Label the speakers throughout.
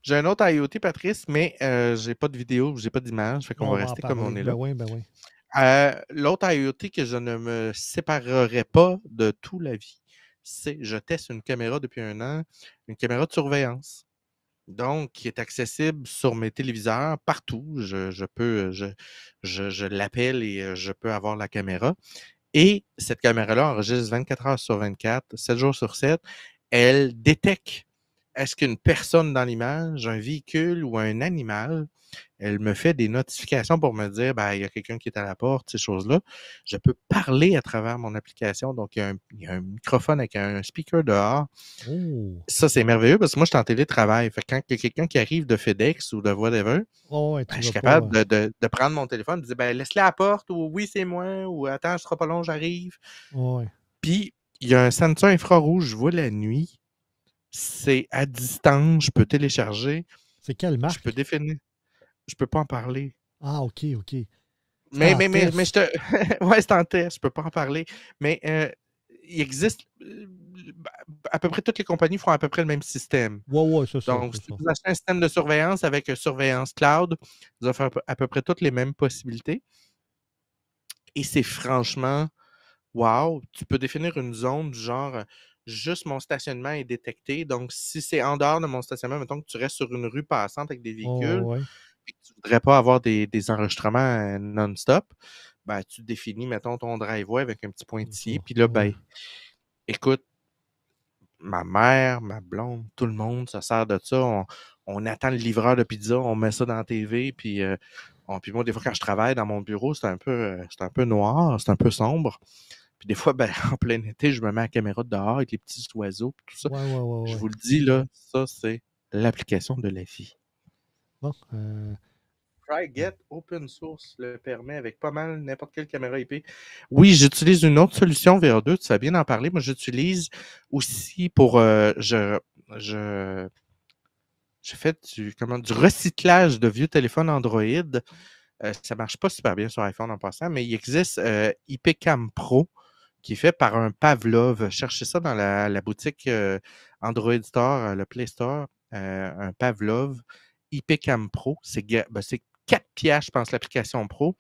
Speaker 1: J'ai un autre IoT, Patrice, mais j'ai pas de vidéo, j'ai pas d'image, fait qu'on
Speaker 2: On
Speaker 1: va
Speaker 2: va en
Speaker 1: rester comme on
Speaker 2: parler.
Speaker 1: est
Speaker 2: Ben
Speaker 1: là.
Speaker 2: oui, ben oui.
Speaker 1: L'autre IoT que je ne me séparerai pas de toute la vie, c'est je teste une caméra depuis 1 an, une caméra de surveillance. Donc, qui est accessible sur mes téléviseurs partout. Je peux, je l'appelle et je peux avoir la caméra. Et cette caméra-là enregistre 24 heures sur 24, 7 jours sur 7. Elle détecte est-ce qu'une personne dans l'image, un véhicule ou un animal. Elle me fait des notifications pour me dire, ben, il y a quelqu'un qui est à la porte, ces choses-là. Je peux parler à travers mon application. Donc, il y a un microphone avec un speaker dehors.
Speaker 2: Oh!
Speaker 1: Ça, c'est merveilleux parce que moi, je suis en télétravail. Fait que quand il y a quelqu'un qui arrive de FedEx ou de whatever,
Speaker 2: Oh, ouais,
Speaker 1: ben,
Speaker 2: tu
Speaker 1: je
Speaker 2: vas
Speaker 1: suis
Speaker 2: pas.
Speaker 1: capable de prendre mon téléphone et de dire, ben, laisse-le à la porte ou oui, c'est moi ou attends, ce sera pas long, j'arrive.
Speaker 2: Oh, ouais.
Speaker 1: Puis, il y a un sensor infrarouge, je vois la nuit. C'est à distance, je peux télécharger,
Speaker 2: C'est quelle
Speaker 1: je peux
Speaker 2: marque?
Speaker 1: définir. Je peux pas en parler.
Speaker 2: Ah, OK, OK. C'est
Speaker 1: Mais,
Speaker 2: en
Speaker 1: mais, mais, mais je
Speaker 2: test.
Speaker 1: te. Ouais, c'est en test, je peux pas en parler. Mais il existe. À peu près toutes les compagnies font à peu près le même système.
Speaker 2: Ouais, ouais, c'est ça,
Speaker 1: Donc,
Speaker 2: c'est
Speaker 1: si
Speaker 2: ça.
Speaker 1: vous achetez un système de surveillance avec surveillance cloud, vous offre à peu près toutes les mêmes possibilités. Et c'est franchement, wow, tu peux définir une zone du genre, juste mon stationnement est détecté. Donc, si c'est en dehors de mon stationnement, mettons que tu restes sur une rue passante avec des véhicules,
Speaker 2: Oh, ouais.
Speaker 1: et que tu ne voudrais pas avoir des enregistrements non-stop, ben, tu définis, mettons, ton driveway avec un petit
Speaker 2: C'est ça.
Speaker 1: pointillé. Puis là,
Speaker 2: Ouais.
Speaker 1: ben, écoute, ma mère, ma blonde, tout le monde se sert de ça. On attend le livreur de pizza, on met ça dans la TV, puis, puis moi, des fois, quand je travaille dans mon bureau, c'est un peu noir, c'est un peu sombre. Puis des fois, ben, en plein été, je me mets la caméra dehors avec les petits oiseaux, puis tout ça.
Speaker 2: Ouais, ouais, ouais,
Speaker 1: Je
Speaker 2: ouais.
Speaker 1: vous le dis, là, ça, c'est l'application de la vie.
Speaker 2: Bon,
Speaker 1: TryGet Open Source le permet avec pas mal n'importe quelle caméra IP. Oui, j'utilise une autre solution VR2, tu sais bien en parler. Moi, j'utilise aussi pour je, je fais du recyclage de vieux téléphones Android. Ça marche pas super bien sur iPhone en passant, mais il existe IPCam Pro qui est fait par un Pavlov. Cherchez ça dans la boutique Android Store, le Play Store, un Pavlov IPCam Pro. C'est 4 piastres, je pense, l'application Pro.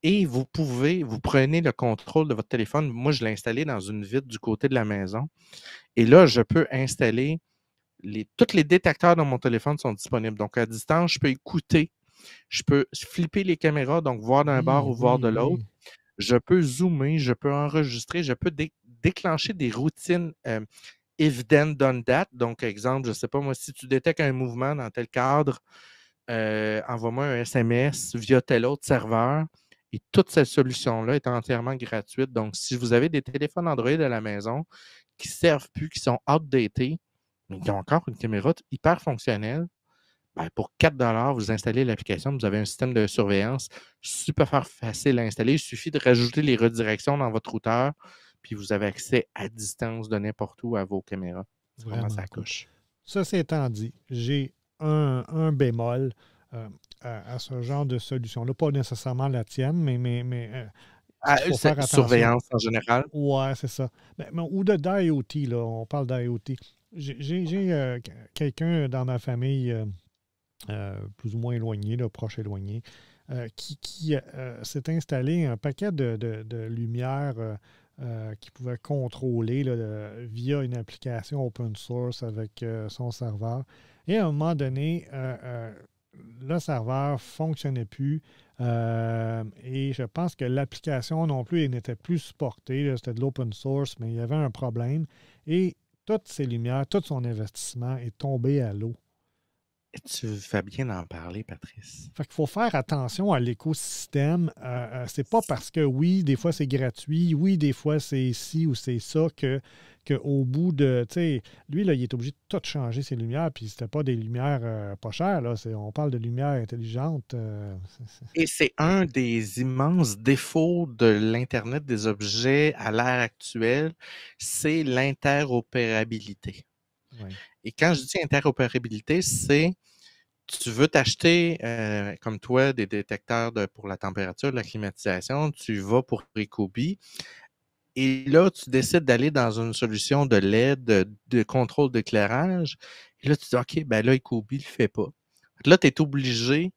Speaker 1: Et vous prenez le contrôle de votre téléphone. Moi, je l'ai installé dans une vitre du côté de la maison. Et là, je peux installer tous les détecteurs dans mon téléphone sont disponibles. Donc, à distance, je peux écouter. Je peux flipper les caméras, donc voir d'un bord
Speaker 2: oui,
Speaker 1: ou voir
Speaker 2: oui,
Speaker 1: de l'autre.
Speaker 2: oui.
Speaker 1: Je peux zoomer, je peux enregistrer, je peux déclencher des routines if then done that. Donc, exemple, je ne sais pas moi, si tu détectes un mouvement dans tel cadre, envoie-moi un SMS via tel autre serveur. Et toute cette solution-là est entièrement gratuite. Donc, si vous avez des téléphones Android à la maison qui ne servent plus, qui sont outdated, mais qui ont encore une caméra hyper fonctionnelle, ben, pour 4 vous installez l'application, vous avez un système de surveillance super facile à installer. Il suffit de rajouter les redirections dans votre routeur, puis vous avez accès à distance de n'importe où à vos caméras. C'est vraiment
Speaker 2: Vraiment
Speaker 1: ça
Speaker 2: cool.
Speaker 1: coche.
Speaker 2: Ça, étant dit, j'ai un bémol à ce genre de solution-là. Pas nécessairement la tienne, mais il faut faire attention.
Speaker 1: Surveillance en général.
Speaker 2: Ouais, c'est ça. Ou d'IoT, là. On parle d'IoT. J'ai quelqu'un dans ma famille plus ou moins éloigné, là, proche éloigné, qui s'est installé un paquet de lumières qu'il pouvait contrôler là, via une application open source avec son serveur. Et à un moment donné, le serveur ne fonctionnait plus. Et je pense que l'application non plus n'était plus supportée. C'était de l'open source, mais il y avait un problème. Et toutes ces lumières, tout son investissement est tombé à l'eau.
Speaker 1: Tu fais bien d'en parler, Patrice.
Speaker 2: Fait qu'il faut faire attention à l'écosystème. C'est pas parce que oui, des fois c'est gratuit, oui, des fois c'est ci ou c'est ça qu'au bout de. Tu sais, lui, là, il est obligé de tout changer ses lumières, puis c'était pas des lumières pas chères, là. On parle de lumières intelligentes.
Speaker 1: Et c'est un des immenses défauts de l'Internet des objets à l'ère actuelle, c'est l'interopérabilité.
Speaker 2: Ouais.
Speaker 1: Et quand je dis interopérabilité, c'est tu veux t'acheter, comme toi, des détecteurs pour la température, la climatisation, tu vas pour Ecobee. Et là, tu décides d'aller dans une solution de LED, de contrôle d'éclairage. Et là, tu dis, OK, ben là, Ecobee ne le fait pas. Là, tu es obligé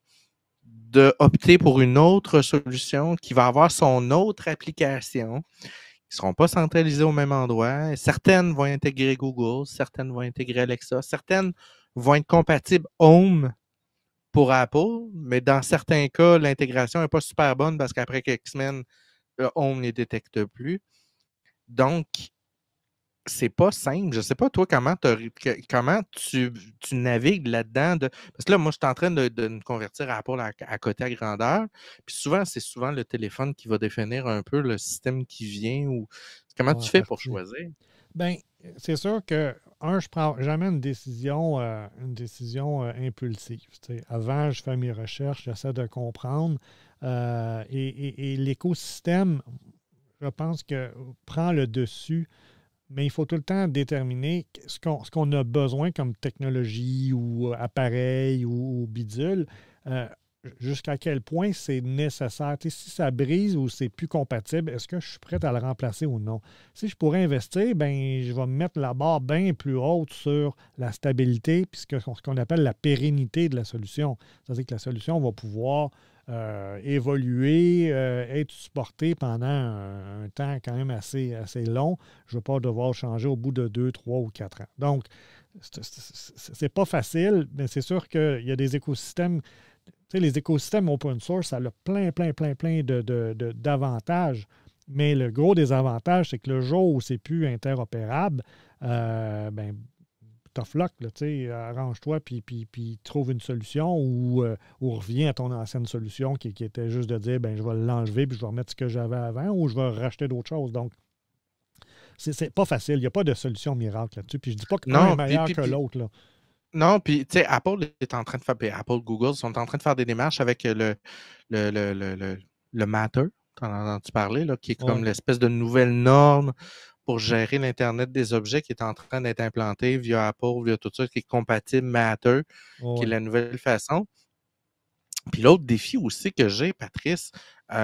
Speaker 1: d'opter pour une autre solution qui va avoir son autre application. Ils ne seront pas centralisés au même endroit. Certaines vont intégrer Google, certaines vont intégrer Alexa, certaines vont être compatibles Home pour Apple, mais dans certains cas, l'intégration n'est pas super bonne parce qu'après quelques semaines, Home ne les détecte plus. Donc, c'est pas simple. Je sais pas, toi, comment tu navigues là-dedans. Parce que là, moi, je suis en train de me convertir à Apple à côté à grandeur. Puis souvent, c'est souvent le téléphone qui va définir un peu le système qui vient ou comment
Speaker 2: en
Speaker 1: tu fais pour
Speaker 2: partie.
Speaker 1: choisir?
Speaker 2: Bien, c'est sûr que, je prends jamais une décision, impulsive. Tu sais. Avant, je fais mes recherches, j'essaie de comprendre. Et l'écosystème, je pense que prend le dessus, mais il faut tout le temps déterminer ce qu'on a besoin comme technologie ou appareil ou bidule. Jusqu'à quel point c'est nécessaire. Tu sais, si ça brise ou c'est plus compatible, est-ce que je suis prêt à le remplacer ou non? Si je pourrais investir, ben je vais mettre la barre bien plus haute sur la stabilité puis ce qu'on appelle la pérennité de la solution. C'est-à-dire que la solution va pouvoir évoluer, être supportée pendant un temps quand même assez long. Je ne veux pas devoir changer au bout de 2, 3 ou 4 ans. Donc, c'est pas facile, mais c'est sûr qu'il y a des écosystèmes. Tu sais, les écosystèmes open source, ça a plein d'avantages. Mais le gros des avantages, c'est que le jour où c'est plus interopérable, ben, tough luck, là, tu sais, arrange-toi puis trouve une solution ou reviens à ton ancienne solution qui était juste de dire, ben, je vais l'enlever puis je vais remettre ce que j'avais avant ou je vais racheter d'autres choses. Donc, c'est pas facile. Il n'y a pas de solution miracle là-dessus. Puis je dis pas qu'un est
Speaker 1: Non,
Speaker 2: meilleur que l'autre, là.
Speaker 1: non, puis tu sais, Apple est en train de faire, Apple, Google sont en train de faire des démarches avec le Matter, t'en as entendu parler, là, qui est comme
Speaker 2: Ouais.
Speaker 1: l'espèce de nouvelle norme pour gérer l'Internet des objets qui est en train d'être implanté via Apple, via tout ça, qui est compatible Matter, qui est
Speaker 2: Ouais.
Speaker 1: la nouvelle façon. Puis l'autre défi aussi que j'ai, Patrice, tu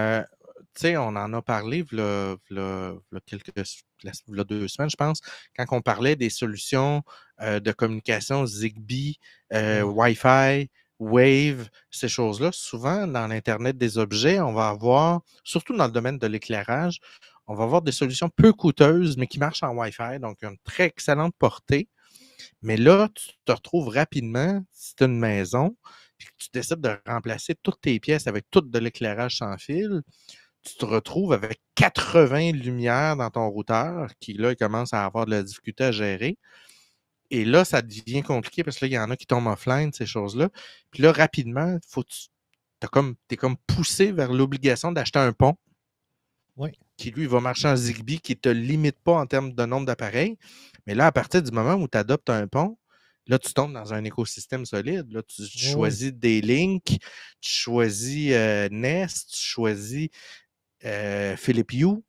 Speaker 1: sais, on en a parlé v'là 2 semaines, je pense, quand on parlait des solutions de communication Zigbee,
Speaker 2: Ouais.
Speaker 1: Wi-Fi, Wave, ces choses-là. Souvent, dans l'Internet des objets, on va avoir, surtout dans le domaine de l'éclairage, on va avoir des solutions peu coûteuses, mais qui marchent en Wi-Fi, donc une très excellente portée. Mais là, tu te retrouves rapidement, si c'est une maison, puis que tu décides de remplacer toutes tes pièces avec tout de l'éclairage sans fil, tu te retrouves avec 80 lumières dans ton routeur qui, là, il commence à avoir de la difficulté à gérer. Et là, ça devient compliqué parce que là, il y en a qui tombent offline, ces choses-là. Puis là, rapidement, t'es comme poussé vers l'obligation d'acheter un pont
Speaker 2: Ouais.
Speaker 1: qui, lui, va marcher en Zigbee, qui ne te limite pas en termes de nombre d'appareils. Mais là, à partir du moment où tu adoptes un pont, là, tu tombes dans un écosystème solide. Là, tu
Speaker 2: Ouais.
Speaker 1: choisis D-Link, tu choisis Nest, tu choisis Philips Hue.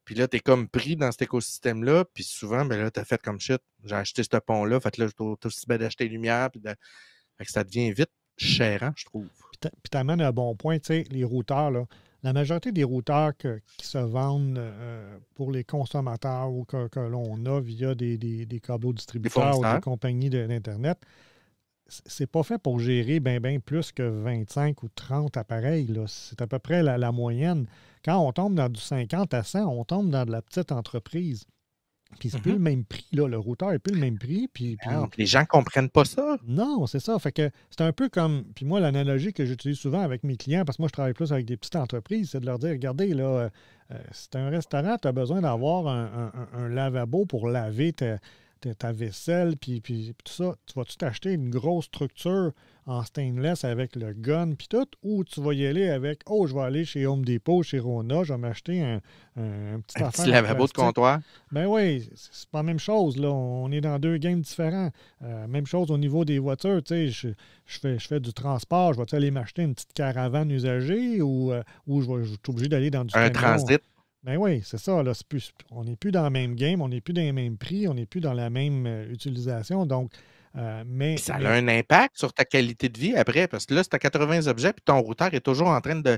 Speaker 1: Puis là, tu es comme pris dans cet écosystème-là. Puis souvent, ben là, tu as fait comme shit. J'ai acheté ce pont-là. Fait que là, t'as aussi bien d'acheter lumière. Fait que ça devient vite chérant, je trouve.
Speaker 2: Puis tu amènes un bon point, tu sais, les routeurs, là. La majorité des routeurs qui se vendent pour les consommateurs ou que l'on a via des câbles
Speaker 1: Les
Speaker 2: distributeurs ou des
Speaker 1: fournisseurs.
Speaker 2: compagnies d'Internet, c'est pas fait pour gérer bien plus que 25 ou 30 appareils, là. C'est à peu près la moyenne. Quand on tombe dans du 50 à 100, on tombe dans de la petite entreprise. Puis c'est plus le même prix, là. Le routeur n'est plus le même prix.
Speaker 1: Non, puis les gens ne comprennent pas ça.
Speaker 2: Non, c'est ça. Fait que c'est un peu comme. Puis moi, l'analogie que j'utilise souvent avec mes clients, parce que moi, je travaille plus avec des petites entreprises, c'est de leur dire, regardez, là, c'est un restaurant, tu as besoin d'avoir un lavabo pour laver ta vaisselle, puis tout ça. Tu vas-tu t'acheter une grosse structure en stainless avec le gun, puis tout, ou tu vas y aller avec, oh, je vais aller chez Home Depot, chez Rona, je vais m'acheter un petit
Speaker 1: Un
Speaker 2: affaire
Speaker 1: petit
Speaker 2: en
Speaker 1: lavabo de
Speaker 2: plastique.
Speaker 1: comptoir.
Speaker 2: Ben oui, c'est pas la même chose, là. On est dans deux games différents. Même chose au niveau des voitures, tu sais, je fais du transport, je vais aller m'acheter une petite caravane usagée ou je suis obligé d'aller dans du
Speaker 1: Un
Speaker 2: camion.
Speaker 1: transit.
Speaker 2: Ben oui, c'est ça, là. On n'est plus dans le même game, on n'est plus dans les mêmes prix, on n'est plus dans la même utilisation. Donc,
Speaker 1: Puis ça a un impact sur ta qualité de vie après, parce que là, si tu as 80 objets, puis ton routeur est toujours en train de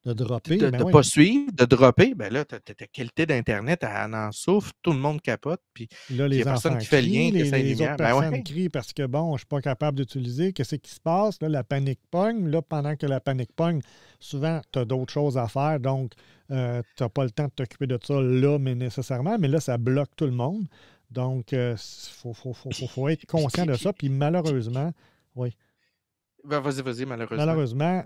Speaker 2: dropper,
Speaker 1: de pas suivre, de dropper, ben là, ta qualité d'Internet, elle en souffre, tout le monde capote, puis
Speaker 2: là,
Speaker 1: il n'y a
Speaker 2: les
Speaker 1: personne
Speaker 2: enfants
Speaker 1: qui fait le lien,
Speaker 2: crient,
Speaker 1: que c'est une
Speaker 2: les autres
Speaker 1: lumière. Ben
Speaker 2: personnes
Speaker 1: ouais.
Speaker 2: crient parce que, bon, je ne suis pas capable d'utiliser. Qu'est-ce qui se passe? Là, la panique pogne. Là, pendant que la panique pogne, souvent, tu as d'autres choses à faire, donc tu n'as pas le temps de t'occuper de ça là, mais nécessairement. Mais là, ça bloque tout le monde. Donc, il faut être conscient de ça. Puis malheureusement, oui.
Speaker 1: Ben vas-y, malheureusement.
Speaker 2: Malheureusement,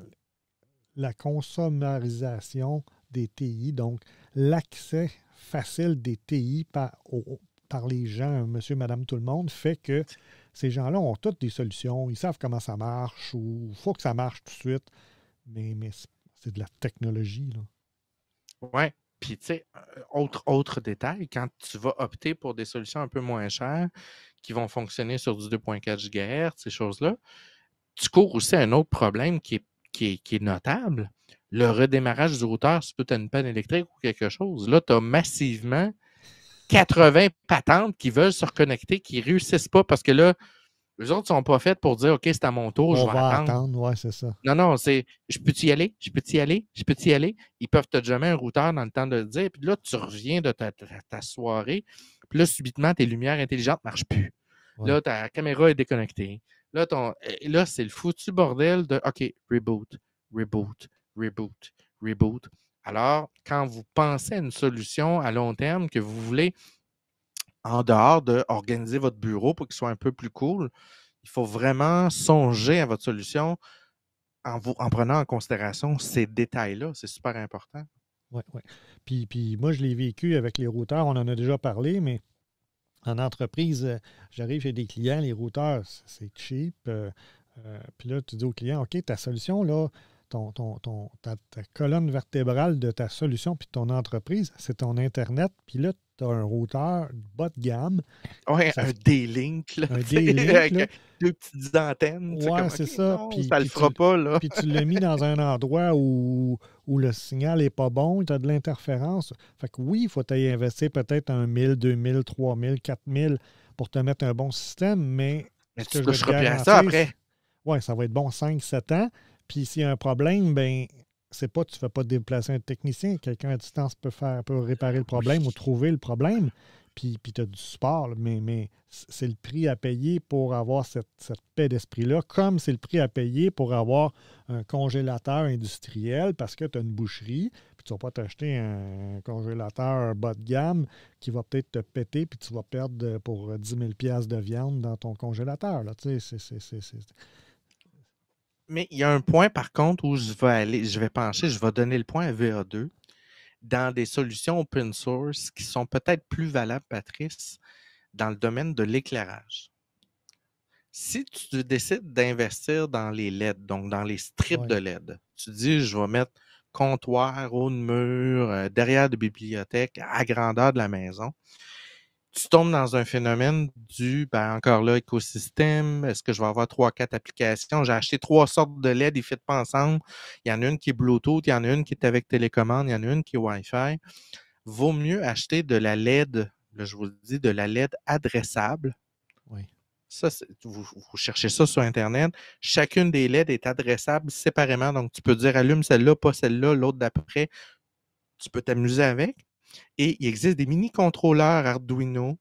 Speaker 2: la consommarisation des TI, donc l'accès facile des TI par les gens, monsieur, madame, tout le monde, fait que ces gens-là ont toutes des solutions. Ils savent comment ça marche ou il faut que ça marche tout de suite. Mais c'est de la technologie, là.
Speaker 1: Oui. Puis, tu sais, autre détail, quand tu vas opter pour des solutions un peu moins chères qui vont fonctionner sur du 2.4 GHz, ces choses-là, tu cours aussi un autre problème qui est notable. Le redémarrage du routeur si tu as une panne électrique ou quelque chose. Là, tu as massivement 80 patentes qui veulent se reconnecter, qui ne réussissent pas parce que là, eux autres ne sont pas faits pour dire OK, c'est à mon tour, je vais attendre.
Speaker 2: Ouais, c'est ça.
Speaker 1: Non, c'est je peux-tu y aller? Je peux-tu y aller? Je peux-tu y aller? Ils peuvent te jamais un routeur dans le temps de le dire. Puis là, tu reviens de ta soirée. Puis là, subitement, tes lumières intelligentes ne marchent plus.
Speaker 2: Ouais.
Speaker 1: Là, ta caméra est déconnectée. Là, c'est le foutu bordel de OK, reboot, reboot, reboot, reboot. Alors, quand vous pensez à une solution à long terme que vous voulez, en dehors d'organiser votre bureau pour qu'il soit un peu plus cool, il faut vraiment songer à votre solution en prenant en considération ces détails-là. C'est super important.
Speaker 2: Oui, oui. Puis moi, je l'ai vécu avec les routeurs. On en a déjà parlé, mais en entreprise, j'arrive chez des clients, les routeurs, c'est cheap. Puis là, tu dis au client, OK, ta solution, là, ta colonne vertébrale de ta solution puis de ton entreprise, c'est ton Internet. Puis là, tu as un routeur bas de gamme.
Speaker 1: Oui, un D-Link.
Speaker 2: Un D-Link.
Speaker 1: Avec deux petites antennes.
Speaker 2: Oui, c'est ça.
Speaker 1: Puis, ça ne le fera pas. Là.
Speaker 2: Puis tu l'as mis dans un endroit où le signal n'est pas bon, tu as de l'interférence. Fait que oui, il faut t'y investir peut-être 1 000, 2 000, 3 000, 4 000 pour te mettre un bon système, mais
Speaker 1: tu ne toucheras plus à ça après.
Speaker 2: Oui, ça va être bon 5-7 ans. Puis s'il y a un problème, ben c'est pas tu ne fais pas déplacer un technicien. Quelqu'un à distance peut réparer le problème ou trouver le problème. Puis tu as du support, mais c'est le prix à payer pour avoir cette paix d'esprit-là, comme c'est le prix à payer pour avoir un congélateur industriel parce que tu as une boucherie, puis tu ne vas pas t'acheter un congélateur bas de gamme qui va peut-être te péter, puis tu vas perdre pour 10 000 $ de viande dans ton congélateur. Là. Tu sais,
Speaker 1: Mais il y a un point, par contre, où je vais pencher, je vais donner le point à VA2 dans des solutions open source qui sont peut-être plus valables, Patrice, dans le domaine de l'éclairage. Si tu décides d'investir dans les LED, donc dans les strips de LED, tu dis, je vais mettre comptoir, haut de mur, derrière de bibliothèque, à grandeur de la maison, tu tombes dans un phénomène encore là, écosystème. Est-ce que je vais avoir 3-4 applications? J'ai acheté 3 sortes de LED, ils ne fitent pas ensemble. Il y en a une qui est Bluetooth, il y en a une qui est avec télécommande, il y en a une qui est Wi-Fi. Vaut mieux acheter de la LED, là, je vous le dis, de la LED adressable.
Speaker 2: Oui.
Speaker 1: Ça, vous cherchez ça sur Internet. Chacune des LED est adressable séparément. Donc, tu peux dire allume celle-là, pas celle-là, l'autre d'après. Tu peux t'amuser avec. Et il existe des mini-contrôleurs Arduino,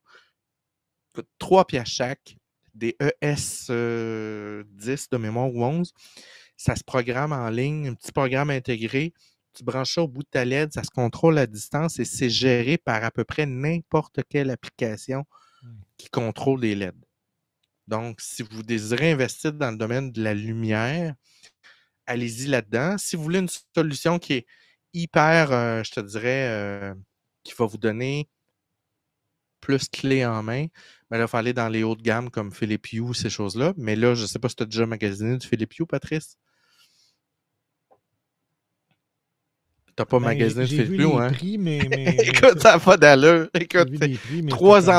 Speaker 1: 3 piastres chaque, des ES10 de mémoire ou 11. Ça se programme en ligne, un petit programme intégré. Tu branches ça au bout de ta LED, ça se contrôle à distance et c'est géré par à peu près n'importe quelle application qui contrôle les LED. Donc, si vous désirez investir dans le domaine de la lumière, allez-y là-dedans. Si vous voulez une solution qui est hyper, je te dirais, qui va vous donner plus clé en main, ben là, il faut aller dans les hauts de gamme comme Philips Hue, ces choses-là. Mais là, je ne sais pas si tu as déjà magasiné du Philips Hue, Patrice. Tu n'as pas magasiné du Philips Hue, hein?
Speaker 2: Prix, mais
Speaker 1: écoute, ça n'a pas d'allure. Écoute, 3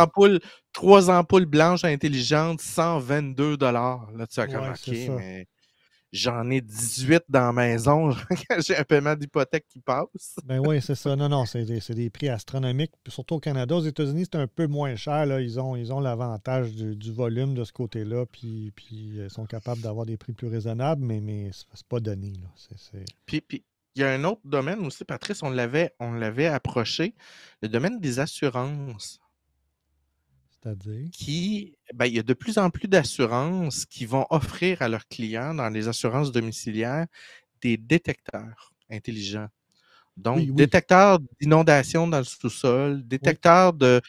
Speaker 1: ampoules blanches intelligentes, $122. Là, tu as comme, OK, mais j'en ai 18 dans la maison quand j'ai un paiement d'hypothèque qui passe.
Speaker 2: Ben oui, c'est ça. Non, non, c'est des prix astronomiques. Puis surtout au Canada. Aux États-Unis, c'est un peu moins cher. Là. Ils ont l'avantage du volume de ce côté-là. Puis ils sont capables d'avoir des prix plus raisonnables, mais c'est pas donné. Là.
Speaker 1: Puis, il y a un autre domaine aussi, Patrice, on l'avait approché, le domaine des assurances.
Speaker 2: C'est-à-dire?
Speaker 1: Il y a de plus en plus d'assurances qui vont offrir à leurs clients, dans les assurances domiciliaires, des détecteurs intelligents.
Speaker 2: Oui,
Speaker 1: Donc,
Speaker 2: oui,
Speaker 1: détecteurs d'inondation dans le sous-sol,
Speaker 2: oui.
Speaker 1: détecteurs de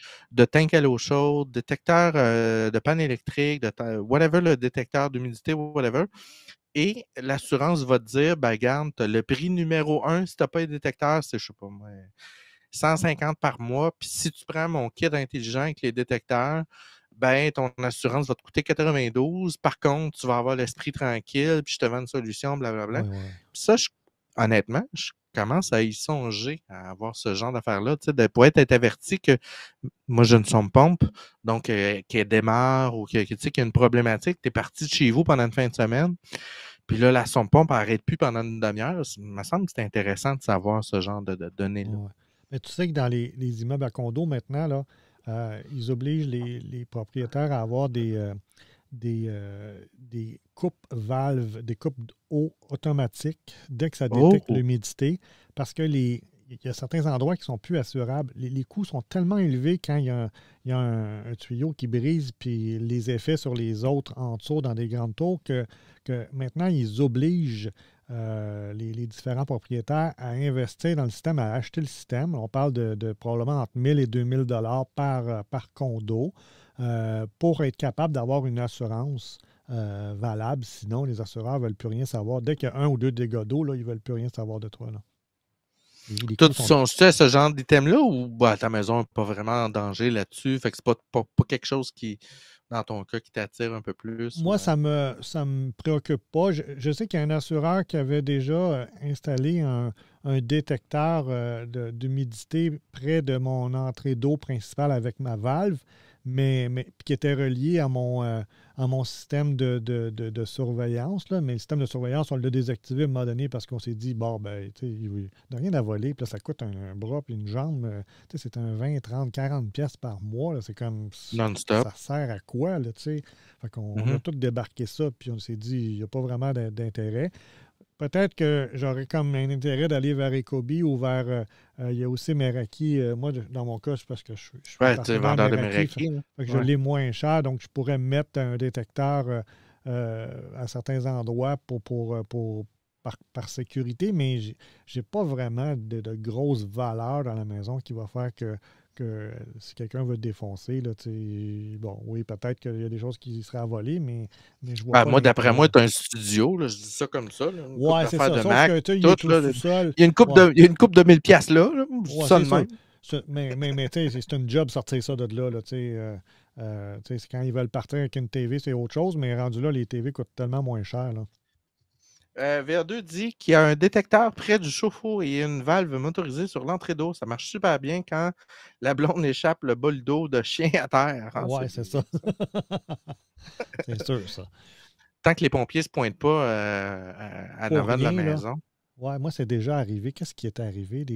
Speaker 1: tank à l'eau chaude, détecteurs de panne électrique, whatever, le détecteur d'humidité, whatever. Et l'assurance va te dire, ben, regarde, t'as le prix numéro un, si tu n'as pas les détecteurs, c'est, je sais pas moi, 150 par mois. Puis si tu prends mon kit intelligent avec les détecteurs, ben, ton assurance va te coûter 92. Par contre, tu vas avoir l'esprit tranquille, puis je te vends une solution, blablabla.
Speaker 2: Oui, oui.
Speaker 1: Puis ça, honnêtement, je commence à y songer, à avoir ce genre d'affaires-là, tu sais, de pouvoir être averti que moi, j'ai une sonde pompe, donc qu'elle démarre ou tu sais, qu'il y a une problématique, tu es parti de chez vous pendant une fin de semaine, puis là, la sonde pompe n'arrête plus pendant une demi-heure. Il me semble que c'est intéressant de savoir ce genre de données-là.
Speaker 2: Ouais. Mais tu sais que dans les immeubles à condos maintenant, là, ils obligent les propriétaires à avoir des coupes valves, des coupes d'eau automatiques dès que ça détecte
Speaker 1: Oh!
Speaker 2: l'humidité, parce que il y a certains endroits qui sont plus assurables. Les coûts sont tellement élevés quand il y a un tuyau qui brise, puis les effets sur les autres en dessous dans des grandes tours, que maintenant, ils obligent les différents propriétaires à investir dans le système, à acheter le système. On parle de probablement entre 1000 et 2000 dollars par condo pour être capable d'avoir une assurance valable. Sinon, les assureurs ne veulent plus rien savoir. Dès qu'il y a un ou deux dégâts d'eau, là, ils ne veulent plus rien savoir de toi. Là. Les
Speaker 1: Toi,
Speaker 2: coûts
Speaker 1: tu
Speaker 2: sont...
Speaker 1: songes-tu à ce genre d'item-là ou bah, ta maison n'est pas vraiment en danger là-dessus? Fait que c'est pas quelque chose qui, dans ton cas, qui t'attire un peu plus?
Speaker 2: Moi, ça me préoccupe pas. Je sais qu'il y a un assureur qui avait déjà installé un détecteur d'humidité près de mon entrée d'eau principale avec ma valve, mais qui était relié à mon système de surveillance. Là. Mais le système de surveillance, on l'a désactivé à un moment donné parce qu'on s'est dit, bon, ben, tu sais, il n'y a rien à voler, puis là, ça coûte un bras puis une jambe. Tu sais, c'est un 20, 30, 40 pièces par mois. Là. C'est comme,
Speaker 1: Non-stop.
Speaker 2: ça sert à quoi, là, tu sais? Fait qu'on a
Speaker 1: Mhm.
Speaker 2: tout débarqué ça, puis on s'est dit, il n'y a pas vraiment d'intérêt. Peut-être que j'aurais comme un intérêt d'aller vers Ecobi ou vers. Il y a aussi Meraki. Moi, dans mon cas, c'est parce que je suis
Speaker 1: Ouais, tu es
Speaker 2: partenaire
Speaker 1: vendeur de
Speaker 2: Meraki.
Speaker 1: Meraki. Là.
Speaker 2: Fait que je
Speaker 1: Ouais.
Speaker 2: l'ai moins cher, donc je pourrais mettre un détecteur à certains endroits par sécurité, mais j'ai pas vraiment de grosses valeurs dans la maison qui va faire que si quelqu'un veut te défoncer, là, bon, oui, peut-être qu'il y a des choses qui seraient à voler, mais je vois
Speaker 1: Ben,
Speaker 2: pas
Speaker 1: moi, d'après moi,
Speaker 2: l'intérêt.
Speaker 1: tu as un studio, là, je dis ça comme ça, là, une coupe
Speaker 2: Ouais, c'est
Speaker 1: d'affaires
Speaker 2: ça.
Speaker 1: de
Speaker 2: Sauf
Speaker 1: Mac,
Speaker 2: que, tu sais, il
Speaker 1: tout,
Speaker 2: est au
Speaker 1: là.
Speaker 2: sous-sol.
Speaker 1: Il y a une coupe
Speaker 2: Ouais.
Speaker 1: il y a une coupe de 1000 piastres là, je dis
Speaker 2: Ouais,
Speaker 1: ça
Speaker 2: c'est
Speaker 1: de
Speaker 2: ça.
Speaker 1: même.
Speaker 2: Mais tu sais, c'est une job sortir ça de là. Tu sais, c'est quand ils veulent partir avec une TV, c'est autre chose, mais rendu là, les TV coûtent tellement moins cher. Là.
Speaker 1: VR2 dit qu'il y a un détecteur près du chauffe-eau et une valve motorisée sur l'entrée d'eau. Ça marche super bien quand la blonde échappe le bol d'eau de chien à terre. Ah,
Speaker 2: Ouais,
Speaker 1: c'est
Speaker 2: c'est
Speaker 1: bien,
Speaker 2: ça.
Speaker 1: ça.
Speaker 2: C'est sûr, ça.
Speaker 1: Tant que les pompiers ne se pointent pas en
Speaker 2: Pour
Speaker 1: avant de la
Speaker 2: rien, là.
Speaker 1: maison.
Speaker 2: Ouais, moi, c'est déjà arrivé. Qu'est-ce qui est arrivé?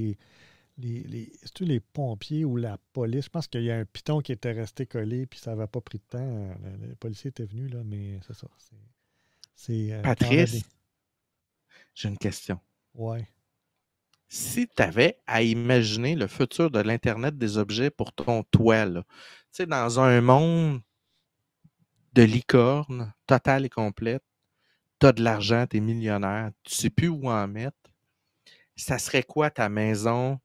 Speaker 2: C'est-tu les pompiers ou la police? Je pense qu'il y a un piton qui était resté collé, puis ça n'avait pas pris de temps. Le policier était venu, là, mais c'est ça. C'est
Speaker 1: Patrice, j'ai une question.
Speaker 2: Ouais.
Speaker 1: Si tu avais à imaginer le futur de l'Internet des objets pour ton toit, là, tu sais, dans un monde de licorne totale et complète, tu as de l'argent, tu es millionnaire, tu sais plus où en mettre, ça serait quoi ta maison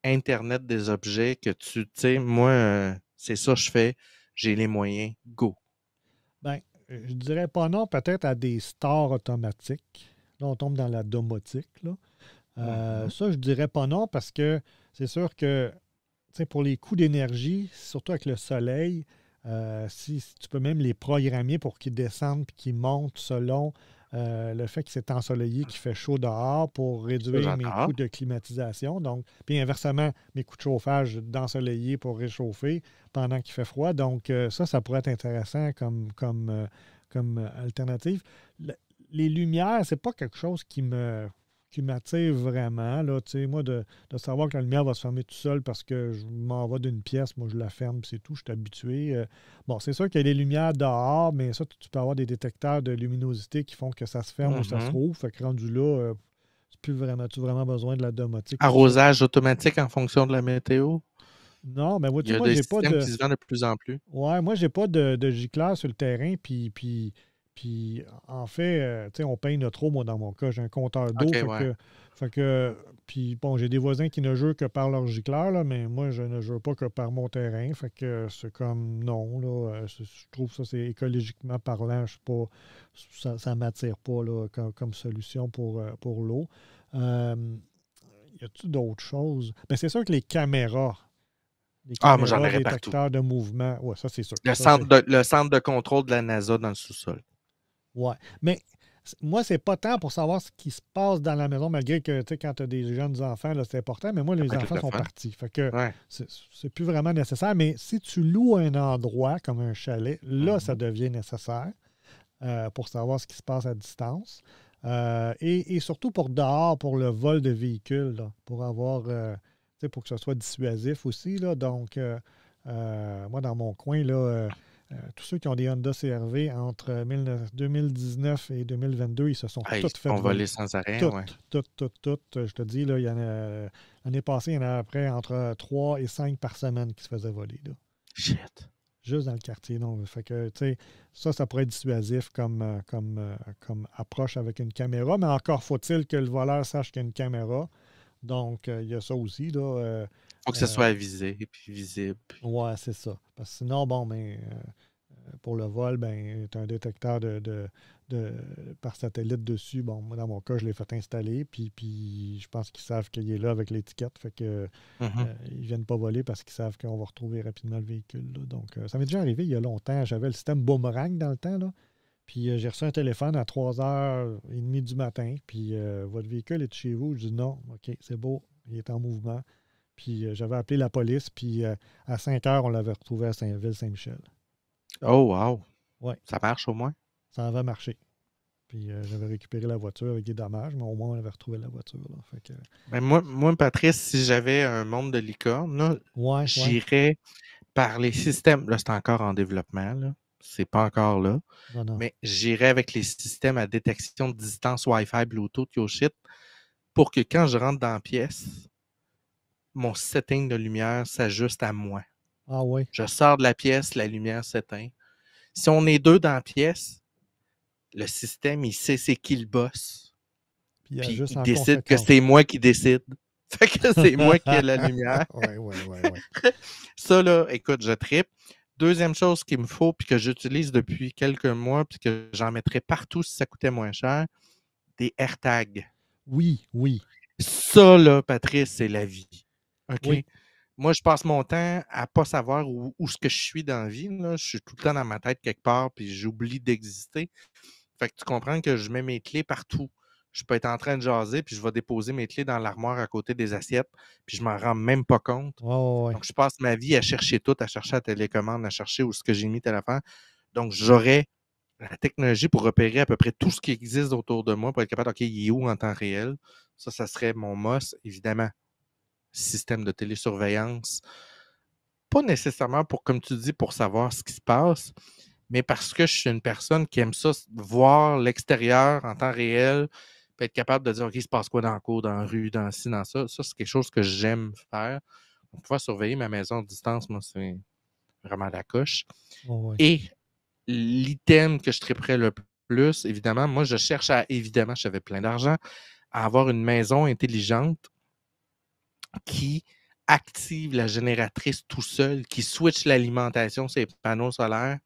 Speaker 1: Internet des objets que tu sais, moi, c'est ça que je fais, j'ai les moyens, go.
Speaker 2: Ben, je dirais pas non, peut-être à des stores automatiques. Là, on tombe dans la domotique, là.
Speaker 1: Mhm.
Speaker 2: Ça, je dirais pas non parce que c'est sûr que tu sais, pour les coûts d'énergie, surtout avec le soleil, si tu peux même les programmer pour qu'ils descendent et qu'ils montent selon le fait que c'est ensoleillé, qu'il fait chaud dehors pour
Speaker 1: Ça,
Speaker 2: réduire mes
Speaker 1: j'adore.
Speaker 2: coûts de climatisation. Donc, puis inversement, mes coûts de chauffage d'ensoleillé pour réchauffer pendant qu'il fait froid. Donc, ça pourrait être intéressant comme alternative. les lumières, c'est pas quelque chose qui m'attire vraiment. Là, moi, de savoir que la lumière va se fermer tout seul parce que je m'en vais d'une pièce, moi je la ferme, puis c'est tout, je suis habitué. Bon, c'est sûr qu'il y a des lumières dehors, mais ça, tu peux avoir des détecteurs de luminosité qui font que ça se ferme ou ça se rouvre. Fait que rendu là, c'est plus vraiment, tu as vraiment besoin de la domotique.
Speaker 1: Arrosage automatique en fonction de la météo.
Speaker 2: Non, mais
Speaker 1: Il y a
Speaker 2: moi,
Speaker 1: des
Speaker 2: j'ai pas
Speaker 1: systèmes
Speaker 2: de.
Speaker 1: qui se vendent de plus en plus.
Speaker 2: Ouais, moi, j'ai pas de gicleur sur le terrain, puis en fait, tu sais, on paye notre eau, moi, dans mon cas. J'ai un compteur d'eau,
Speaker 1: OK, ouais.
Speaker 2: puis bon, j'ai des voisins qui ne jurent que par leur gicleur, là, mais moi, je ne jure pas que par mon terrain. Fait que c'est comme non, là. Je trouve ça, c'est écologiquement parlant, je suis pas, ça m'attire pas, là, comme solution pour l'eau. Y a-t-il d'autres choses? Mais c'est sûr que les caméras
Speaker 1: Ah, moi, j'en aurais partout.
Speaker 2: détecteurs de mouvement, ouais, ça, c'est sûr.
Speaker 1: Le centre de contrôle de la NASA dans le sous-sol.
Speaker 2: Ouais. Mais moi, c'est pas tant pour savoir ce qui se passe dans la maison, malgré que, tu sais, quand tu as des jeunes enfants, là, c'est important. Mais moi, les enfants sont partis. Fait que c'est plus vraiment nécessaire. Mais si tu loues un endroit comme un chalet, là, ça devient nécessaire pour savoir ce qui se passe à distance. Et surtout pour dehors, pour le vol de véhicules, là, pour avoir, pour que ce soit dissuasif aussi. Là. Donc, moi, dans mon coin, là, tous ceux qui ont des Honda CR-V entre 2019 et 2022, ils se sont tous fait
Speaker 1: voler sans arrêt.
Speaker 2: Toutes. Je te dis, là, l'année passée, il y en a après entre 3 et 5 par semaine qui se faisaient voler. Là.
Speaker 1: Shit.
Speaker 2: Juste dans le quartier. Donc, fait que, ça pourrait être dissuasif comme approche avec une caméra, mais encore faut-il que le voleur sache qu'il y a une caméra. Donc, il y a ça aussi. Il
Speaker 1: faut que ça soit avisé et puis visible.
Speaker 2: Oui, c'est ça. Parce que sinon, bon, mais pour le vol, ben, tu as un détecteur par satellite dessus. Bon, moi, dans mon cas, je l'ai fait installer, puis je pense qu'ils savent qu'il est là avec l'étiquette. Fait que ils ne viennent pas voler parce qu'ils savent qu'on va retrouver rapidement le véhicule. Là. Donc, ça m'est déjà arrivé il y a longtemps. J'avais le système Boomerang dans le temps, là. Puis j'ai reçu un téléphone à 3h30 du matin. Puis votre véhicule est chez vous. Je dis non, OK, c'est beau, il est en mouvement. Puis j'avais appelé la police, puis à 5 heures, on l'avait retrouvé à Saint-Michel.
Speaker 1: Oh, wow!
Speaker 2: Ouais.
Speaker 1: Ça marche au moins?
Speaker 2: Ça avait marché. Puis j'avais récupéré la voiture avec des dommages, mais au moins, on avait retrouvé la voiture. Là. Fait que...
Speaker 1: ben moi, Patrice, si j'avais un monde de licorne, là, j'irais par les systèmes. Là, c'est encore en développement. Là. C'est pas encore là.
Speaker 2: Non.
Speaker 1: Mais j'irais avec les systèmes à détection de distance Wi-Fi, Bluetooth, yo shit, pour que quand je rentre dans la pièce, mon setting de lumière s'ajuste à moi.
Speaker 2: Ah oui?
Speaker 1: Je sors de la pièce, la lumière s'éteint. Si on est deux dans la pièce, le système, il sait c'est qui le boss. Puis il décide que c'est moi qui décide. Fait que c'est moi qui ai la lumière.
Speaker 2: Oui.
Speaker 1: Ça, là, écoute, je trippe. Deuxième chose qu'il me faut, puis que j'utilise depuis quelques mois, puis que j'en mettrais partout si ça coûtait moins cher, des AirTags.
Speaker 2: Oui.
Speaker 1: Ça, là, Patrice, c'est la vie. OK?
Speaker 2: Oui.
Speaker 1: Moi, je passe mon temps à pas savoir où ce que je suis dans la vie. Là. Je suis tout le temps dans ma tête quelque part, puis j'oublie d'exister. Fait que tu comprends que je mets mes clés partout. Je peux être en train de jaser, puis je vais déposer mes clés dans l'armoire à côté des assiettes, puis je m'en rends même pas compte. Donc, je passe ma vie à chercher tout, à chercher la télécommande, à chercher où ce que j'ai mis telle affaire. Donc, j'aurais la technologie pour repérer à peu près tout ce qui existe autour de moi, pour être capable, OK, il est où en temps réel? Ça serait mon MOS, évidemment. Système de télésurveillance. Pas nécessairement pour, comme tu dis, pour savoir ce qui se passe, mais parce que je suis une personne qui aime ça, voir l'extérieur en temps réel, puis être capable de dire, OK, il se passe quoi dans la cour, dans la rue, dans ci, dans ça. Ça, c'est quelque chose que j'aime faire. Donc, pouvoir surveiller ma maison à distance, moi, c'est vraiment la coche. Et l'item que je triperais le plus, évidemment, moi, je cherche évidemment, j'avais plein d'argent, à avoir une maison intelligente qui active la génératrice tout seul, qui switch l'alimentation sur les panneaux solaires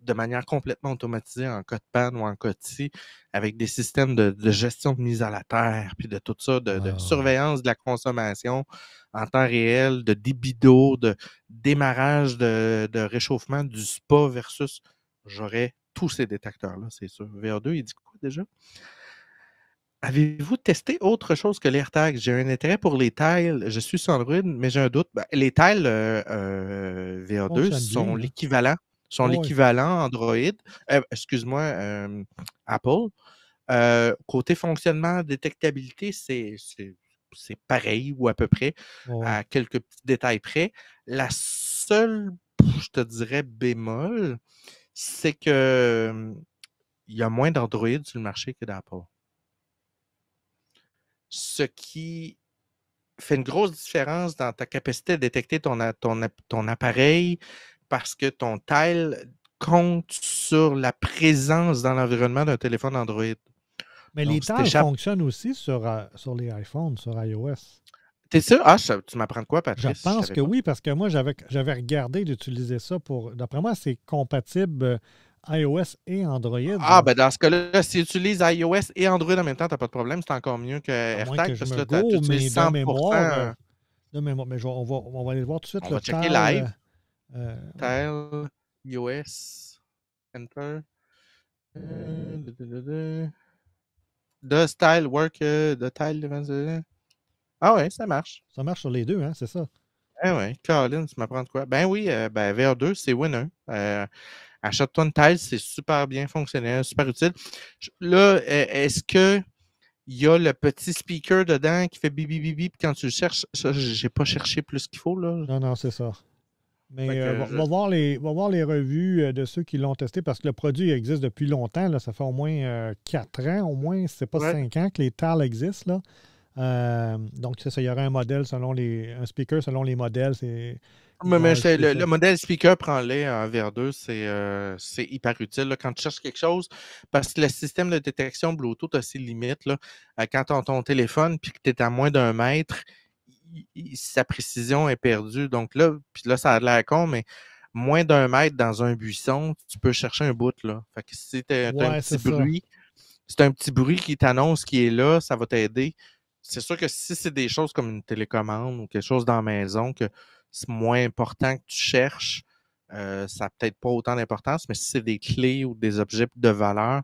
Speaker 1: de manière complètement automatisée en cas de panne ou en cas de ci, avec des systèmes de gestion de mise à la terre, puis de tout ça, de surveillance de la consommation en temps réel, de débit d'eau, de démarrage de réchauffement du spa versus, j'aurais tous ces détecteurs-là, c'est sûr. VR2, il dit quoi déjà? Avez-vous testé autre chose que l'AirTag? J'ai un intérêt pour les tiles. Je suis sur Android, mais j'ai un doute. Ben, les tiles VR2 sont l'équivalent. Sont l'équivalent Android. Excuse-moi, Apple. Côté fonctionnement, détectabilité, c'est pareil ou à peu près,
Speaker 2: Ouais.
Speaker 1: à quelques petits détails près. La seule, je te dirais, bémol, c'est que il y a moins d'Android sur le marché que d'Apple. Ce qui fait une grosse différence dans ta capacité à détecter ton appareil parce que ton tile compte sur la présence dans l'environnement d'un téléphone Android.
Speaker 2: Mais les
Speaker 1: Donc, si tu
Speaker 2: tiles
Speaker 1: échappes.
Speaker 2: fonctionnent aussi sur les iPhones, sur iOS.
Speaker 1: T'es sûr? Ah, tu m'apprends de quoi,
Speaker 2: Je
Speaker 1: Patrice? Je
Speaker 2: pense
Speaker 1: savais
Speaker 2: que
Speaker 1: pas.
Speaker 2: oui, parce que moi, j'avais regardé d'utiliser ça pour. D'après moi, c'est compatible iOS et Android.
Speaker 1: Ah, ben dans ce cas-là, si tu utilises iOS et Android en même temps, tu n'as pas de problème. C'est encore mieux que
Speaker 2: À moins que
Speaker 1: AirTag
Speaker 2: je
Speaker 1: parce
Speaker 2: me
Speaker 1: que là, tu
Speaker 2: go,
Speaker 1: utilises
Speaker 2: mais
Speaker 1: 100%.
Speaker 2: de mémoire. Mais on va aller voir tout de suite
Speaker 1: On
Speaker 2: le
Speaker 1: va checker
Speaker 2: tile.
Speaker 1: live. Tile, iOS, Enter. Does tile work? The tile. Ah ouais, ça marche.
Speaker 2: Ça marche sur les deux, hein, c'est ça.
Speaker 1: Ah ouais, Colin, tu m'apprends de quoi? Ben oui, ben VR2, c'est winner. Achète-toi une tile, c'est super bien fonctionnel, super utile. Là, est-ce que il y a le petit speaker dedans qui fait bip bip bip bip quand tu le cherches? Ça, j'ai pas cherché plus qu'il faut, là.
Speaker 2: Non, non, c'est ça.
Speaker 1: Fait
Speaker 2: Mais
Speaker 1: que
Speaker 2: va voir les revues de ceux qui l'ont testé parce que le produit existe depuis longtemps. Là, ça fait au moins 4 ans, au moins, c'est pas
Speaker 1: ouais.
Speaker 2: 5 ans que les TAL existent. Là. Donc, c'est ça, il y aurait un modèle un speaker selon les modèles. Il va
Speaker 1: Mais
Speaker 2: ajouter
Speaker 1: le
Speaker 2: ça.
Speaker 1: modèle speaker, prends-le en VR2, c'est hyper utile là, quand tu cherches quelque chose, parce que le système de détection Bluetooth a ses limites. Là. Quand tu as ton téléphone puis que tu es à moins d'un mètre, sa précision est perdue. Donc là, puis là, ça a l'air con, mais moins d'un mètre dans un buisson, tu peux chercher un bout. Là. Fait que si tu as un
Speaker 2: Ouais,
Speaker 1: petit
Speaker 2: c'est ça.
Speaker 1: bruit, c'est un petit bruit qui t'annonce qu'il est là, ça va t'aider. C'est sûr que si c'est des choses comme une télécommande ou quelque chose dans la maison que c'est moins important que tu cherches, ça n'a peut-être pas autant d'importance, mais si c'est des clés ou des objets de valeur,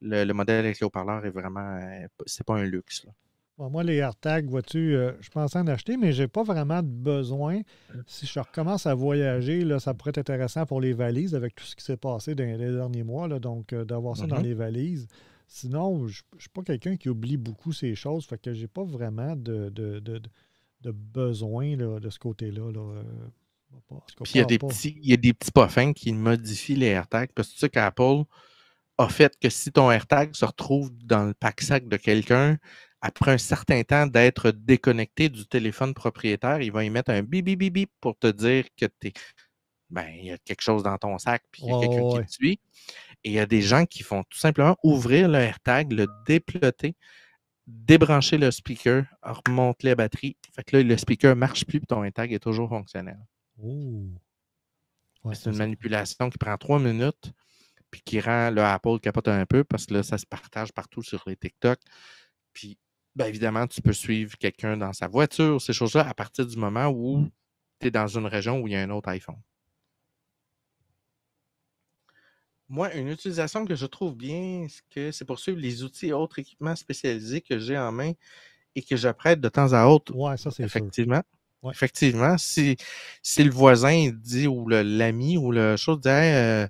Speaker 1: le modèle avec le haut-parleur est vraiment, c'est pas un luxe. Là.
Speaker 2: Bon, moi, les AirTags, vois-tu, je pensais en acheter, mais je n'ai pas vraiment de besoin. Si je recommence à voyager, là, ça pourrait être intéressant pour les valises avec tout ce qui s'est passé dans les derniers mois. Là, donc, d'avoir ça dans
Speaker 1: Mhm.
Speaker 2: les valises. Sinon, je ne suis pas quelqu'un qui oublie beaucoup ces choses. Fait que j'ai pas vraiment de besoin là, de ce côté-là. Là, parce qu'on
Speaker 1: Puis il y a
Speaker 2: parle
Speaker 1: des
Speaker 2: pas.
Speaker 1: petits, il y a des petits puffins qui modifient les AirTags parce que tu sais qu'Apple a fait que si ton AirTag se retrouve dans le pack-sac de quelqu'un, après un certain temps d'être déconnecté du téléphone propriétaire, il va y mettre un bip bip bip bip pour te dire que il y a quelque chose dans ton sac puis il y a quelqu'un
Speaker 2: Ouais,
Speaker 1: qui
Speaker 2: ouais.
Speaker 1: te suit. Et il y a des gens qui font tout simplement ouvrir le AirTag, le déploter, débrancher le speaker, remonter la batterie. Fait que là, le speaker ne marche plus et ton AirTag est toujours fonctionnel.
Speaker 2: Oh. Ouais,
Speaker 1: C'est
Speaker 2: c'est
Speaker 1: une
Speaker 2: ça.
Speaker 1: manipulation qui prend 3 minutes puis qui rend le Apple capote un peu parce que là, ça se partage partout sur les TikTok. Puis, évidemment, tu peux suivre quelqu'un dans sa voiture, ces choses-là, à partir du moment où tu es dans une région où il y a un autre iPhone. Moi, une utilisation que je trouve bien, c'est pour suivre les outils et autres équipements spécialisés que j'ai en main et que je prête de temps à autre.
Speaker 2: Ouais, ça, c'est sûr.
Speaker 1: Effectivement.
Speaker 2: Ouais.
Speaker 1: Effectivement, si le voisin dit ou l'ami ou le chose dit hey,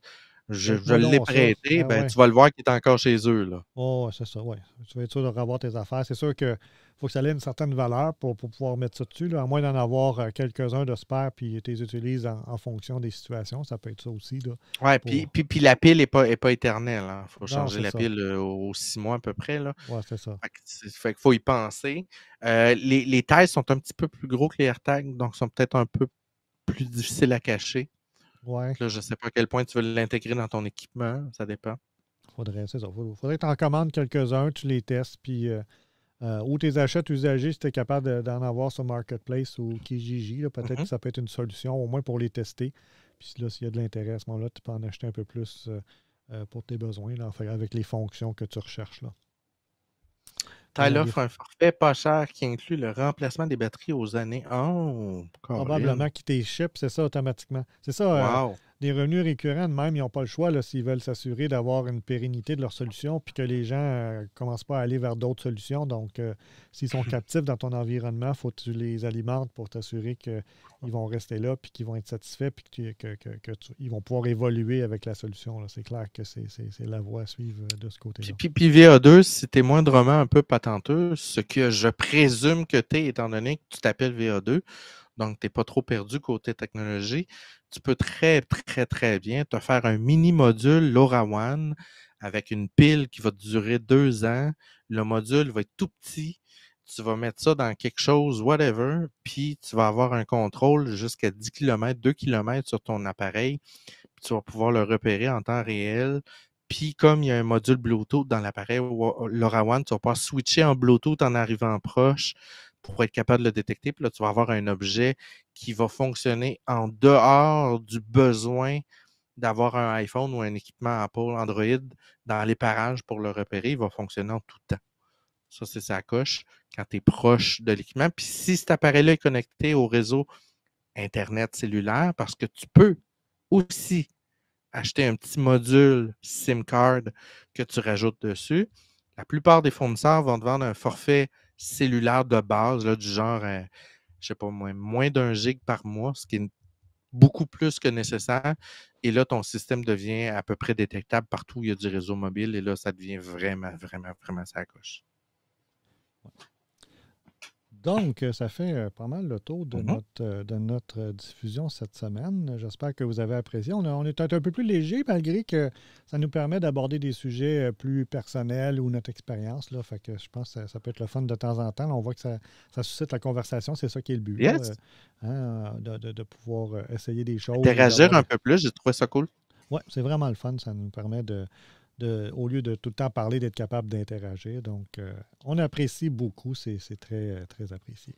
Speaker 1: je
Speaker 2: Prête-moi
Speaker 1: l'ai
Speaker 2: donc ça.
Speaker 1: prêté,
Speaker 2: Ben
Speaker 1: ben
Speaker 2: ouais.
Speaker 1: tu vas le voir qu'il est encore chez eux. Là.
Speaker 2: Oh, ouais, c'est ça, oui. Tu vas être sûr de revoir tes affaires. C'est sûr qu'il faut que ça ait une certaine valeur pour pouvoir mettre ça dessus, là, à moins d'en avoir quelques-uns de spare puis tu les utilises en fonction des situations. Ça peut être ça aussi. Là,
Speaker 1: Ouais,
Speaker 2: pour...
Speaker 1: puis la pile n'est pas éternelle. Il faut
Speaker 2: Non,
Speaker 1: changer
Speaker 2: c'est
Speaker 1: la
Speaker 2: ça.
Speaker 1: pile aux 6 mois à peu près. Là.
Speaker 2: Ouais, c'est ça.
Speaker 1: Fait qu'il faut y penser. Les tailles sont un petit peu plus gros que les AirTags, donc sont peut-être un peu plus difficiles à cacher.
Speaker 2: Ouais,
Speaker 1: Là, je ne sais pas à quel point tu veux l'intégrer dans ton équipement, ça dépend.
Speaker 2: c'est ça. Faudrait que tu en commandes quelques-uns, tu les testes, puis ou tes achètes usagés si tu es capable d'en avoir sur Marketplace ou Kijiji. Là, peut-être que
Speaker 1: Mhm.
Speaker 2: ça peut être une solution, au moins pour les tester. Puis là, s'il y a de l'intérêt à ce moment-là, tu peux en acheter un peu plus pour tes besoins, là, enfin, avec les fonctions que tu recherches. Là.
Speaker 1: Tile
Speaker 2: Des
Speaker 1: offre un forfait pas cher qui inclut le remplacement des batteries aux années. Oh, Colin.
Speaker 2: Probablement qui t'es ship, c'est ça automatiquement. C'est ça.
Speaker 1: Wow.
Speaker 2: des revenus récurrents, de même, ils n'ont pas le choix là, s'ils veulent s'assurer d'avoir une pérennité de leur solution puis que les gens ne commencent pas à aller vers d'autres solutions. Donc, s'ils sont captifs dans ton environnement, il faut que tu les alimentes pour t'assurer qu'ils vont rester là puis qu'ils vont être satisfaits puis qu'ils vont pouvoir évoluer avec la solution. C'est clair que c'est la voie à suivre de ce côté-là.
Speaker 1: Puis VA2, si tu es moindrement un peu patenteux, ce que je présume que tu es, étant donné que tu t'appelles VA2, donc tu n'es pas trop perdu côté technologie, tu peux très, très, très bien te faire un mini-module LoRaWAN avec une pile qui va te durer 2 ans. Le module va être tout petit. Tu vas mettre ça dans quelque chose, whatever, puis tu vas avoir un contrôle jusqu'à 10 km, 2 km sur ton appareil. Puis tu vas pouvoir le repérer en temps réel. Puis comme il y a un module Bluetooth dans l'appareil LoRaWAN, tu vas pouvoir switcher en Bluetooth en arrivant proche pour être capable de le détecter. Puis là, tu vas avoir un objet qui va fonctionner en dehors du besoin d'avoir un iPhone ou un équipement Apple Android dans les parages pour le repérer. Il va fonctionner en tout temps. Ça, c'est sa coche quand tu es proche de l'équipement. Puis si cet appareil-là est connecté au réseau Internet cellulaire, parce que tu peux aussi acheter un petit module SIM card que tu rajoutes dessus. La plupart des fournisseurs vont te vendre un forfait cellulaire de base, là, du genre, je ne sais pas, moins d'1 gig par mois, ce qui est beaucoup plus que nécessaire. Et là, ton système devient à peu près détectable partout où il y a du réseau mobile. Et là, ça devient vraiment, vraiment, vraiment sa coche.
Speaker 2: Donc, ça fait pas mal le tour de notre diffusion cette semaine. J'espère que vous avez apprécié. On est un peu plus léger, malgré que ça nous permet d'aborder des sujets plus personnels ou notre expérience. Là. Fait que je pense que ça peut être le fun de temps en temps. On voit que ça suscite la conversation. C'est ça qui est le but.
Speaker 1: Yes.
Speaker 2: Là, de pouvoir essayer des choses.
Speaker 1: Interagir un peu plus, j'ai trouvé ça cool.
Speaker 2: Oui, c'est vraiment le fun. Ça nous permet au lieu de tout le temps parler, d'être capable d'interagir. Donc, on apprécie beaucoup. C'est très, très apprécié.